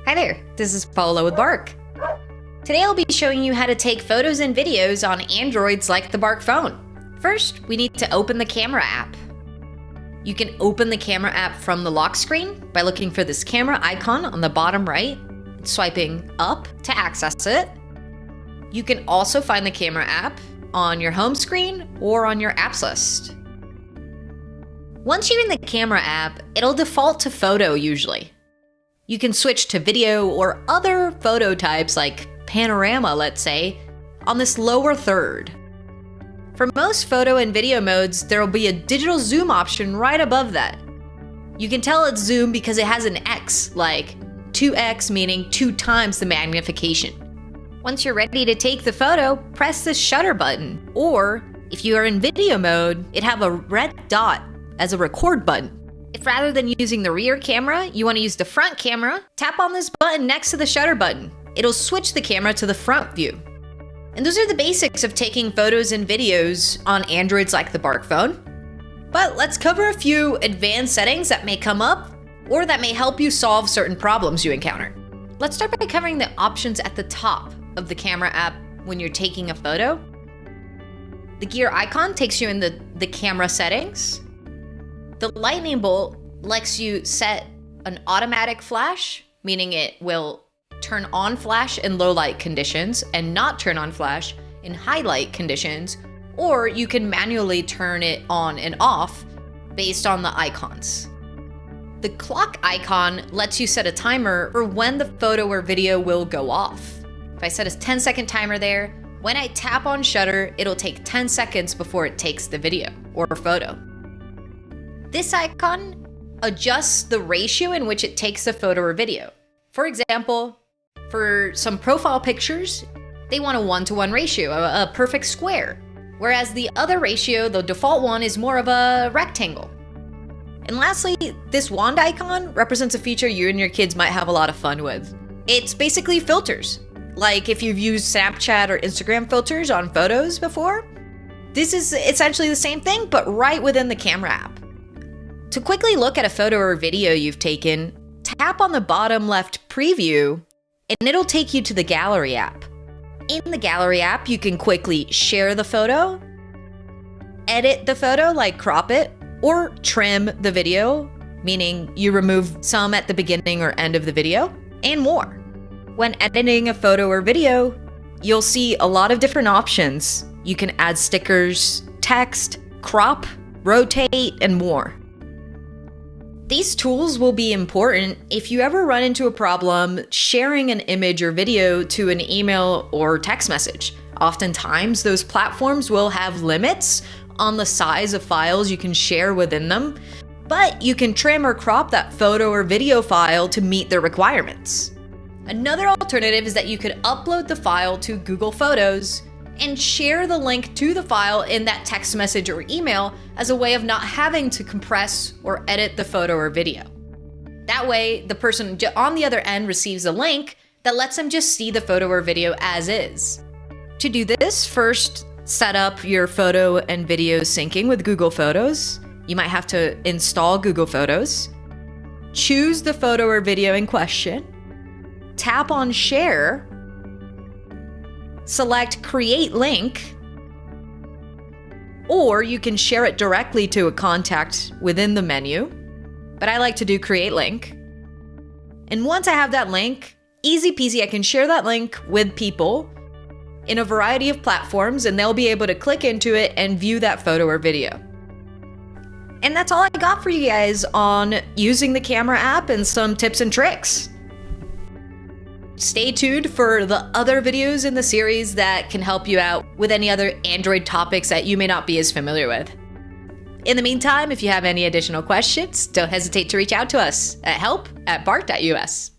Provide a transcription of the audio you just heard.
Hi there, this is Paula with Bark. Today I'll be showing you how to take photos and videos on Androids like the Bark phone. First, we need to open the camera app. You can open the camera app from the lock screen by looking for this camera icon on the bottom right, swiping up to access it. You can also find the camera app on your home screen or on your apps list. Once you're in the camera app, it'll default to photo usually. You can switch to video or other photo types like panorama, let's say, on this lower third. For most photo and video modes, there will be a digital zoom option right above that. You can tell it's zoom because it has an X, like 2x meaning 2 times the magnification. Once you're ready to take the photo, press the shutter button, or if you are in video mode, it'd have a red dot as a record button. If rather than using the rear camera, you want to use the front camera, tap on this button next to the shutter button. It'll switch the camera to the front view. And those are the basics of taking photos and videos on Androids like the Bark phone. But let's cover a few advanced settings that may come up or that may help you solve certain problems you encounter. Let's start by covering the options at the top of the camera app when you're taking a photo. The gear icon takes you in the camera settings. The lightning bolt lets you set an automatic flash, meaning it will turn on flash in low light conditions and not turn on flash in high light conditions, or you can manually turn it on and off based on the icons. The clock icon lets you set a timer for when the photo or video will go off. If I set a 10-second timer there, when I tap on shutter, it'll take 10 seconds before it takes the video or photo. This icon adjusts the ratio in which it takes the photo or video. For example, for some profile pictures, they want a 1-to-1 ratio, a perfect square, whereas the other ratio, the default one, is more of a rectangle. And lastly, this wand icon represents a feature you and your kids might have a lot of fun with. It's basically filters. Like if you've used Snapchat or Instagram filters on photos before, this is essentially the same thing, but right within the camera app. To quickly look at a photo or video you've taken, tap on the bottom left preview, and it'll take you to the gallery app. In the gallery app, you can quickly share the photo, edit the photo like crop it, or trim the video, meaning you remove some at the beginning or end of the video, and more. When editing a photo or video, you'll see a lot of different options. You can add stickers, text, crop, rotate, and more. These tools will be important if you ever run into a problem sharing an image or video to an email or text message. Oftentimes, those platforms will have limits on the size of files you can share within them, but you can trim or crop that photo or video file to meet their requirements. Another alternative is that you could upload the file to Google Photos and share the link to the file in that text message or email as a way of not having to compress or edit the photo or video. That way, the person on the other end receives a link that lets them just see the photo or video as is. To do this, first set up your photo and video syncing with Google Photos. You might have to install Google Photos. Choose the photo or video in question. Tap on Share. Select Create Link, or you can share it directly to a contact within the menu, but I like to do Create Link. And once I have that link, easy peasy, I can share that link with people in a variety of platforms, and they'll be able to click into it and view that photo or video. And that's all I got for you guys on using the camera app and some tips and tricks. Stay tuned for the other videos in the series that can help you out with any other Android topics that you may not be as familiar with. In the meantime, if you have any additional questions, don't hesitate to reach out to us at help@bark.us.